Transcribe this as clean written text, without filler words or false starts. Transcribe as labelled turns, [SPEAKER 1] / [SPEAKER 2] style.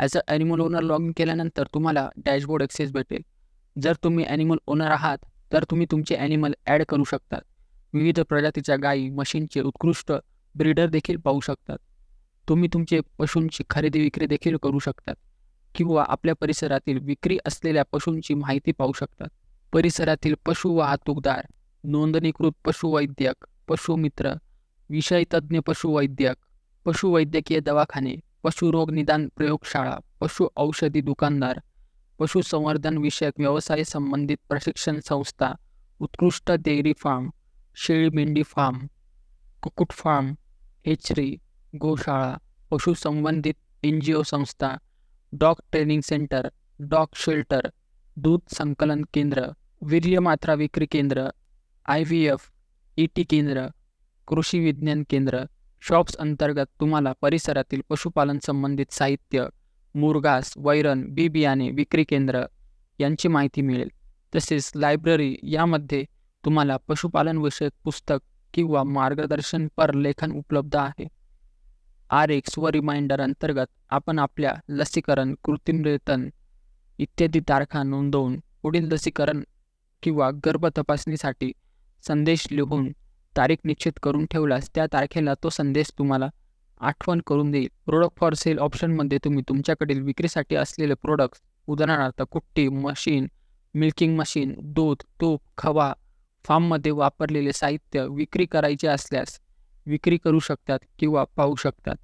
[SPEAKER 1] As a animal owner log in केल्यानंतर तुम्हाला dashboard access भेटेल. जर तुम्ही ॲनिमल ओनर आहात तर तुम्ही तुमचे ॲनिमल ॲड करू शकतात. विविध प्रजातीच्या गायी, म्हशींचे उत्कृष्ट ब्रीडर देखील पाहू शकतात. तुम्ही तुमचे पशूंची खरेदी विक्री देखील करू शकतात किंवा आपल्या परिसरातील विक्री असलेल्या पशूंची माहिती पाहू शकतात. परिसरातील पशु वाहतूकदार, नोंदणीकृत पशुवैद्यक, पशुमित्र, विषयतज्ञ पशुवैद्यक, पशुवैद्यकीय दवाखाने, पशुरोग निदान प्रयोगशाळा, पशु औषधी दुकानदार, पशुसंवर्धन विषयक व्यवसाय संबंधित प्रशिक्षण संस्था, उत्कृष्ट डेअरी फार्म, शेळी मेंढी फार्म, कुक्कुट फार्म, हेचरी, गोशाळा, पशुसंबंधित NGO संस्था, dog training centre, dog shelter, दूध संकलन केंद्र, वीर्यमात्रा विक्री केंद्र, IVF, ET केंद्र, कृषी विज्ञान केंद्र. शॉप्स अंतर्गत तुम्हाला परिसरातील पशुपालन संबंधित साहित्य, मुरघास, वैरण, बी बियाणे विक्री केंद्र यांची माहिती मिळेल. तसेच लायब्ररी यामध्ये तुम्हाला पशुपालन विषयक पुस्तक किंवा मार्गदर्शनपर लेखन उपलब्ध आहे. RX व रिमाइंडर अंतर्गत आपण आपल्या लसीकरण, कृत्रिम रेतन इत्यादी तारखा नोंदवून पुढील लसीकरण किंवा गर्भ तपासणीसाठी संदेश लिहून तारीख निश्चित करून ठेवल्यास त्या तारखेला तो संदेश तुम्हाला आठवण करून देईल. प्रोडक्ट फॉर सेल ऑप्शनमध्ये तुम्ही तुमच्याकडील विक्रीसाठी असलेले प्रोडक्ट्स, उदाहरणार्थ कुट्टी, मशीन, मिल्किंग मशीन, दूध, तूप, खवा, फार्ममध्ये वापरलेले साहित्य विक्री करायचे असल्यास विक्री करू शकतात किंवा पाहू शकतात.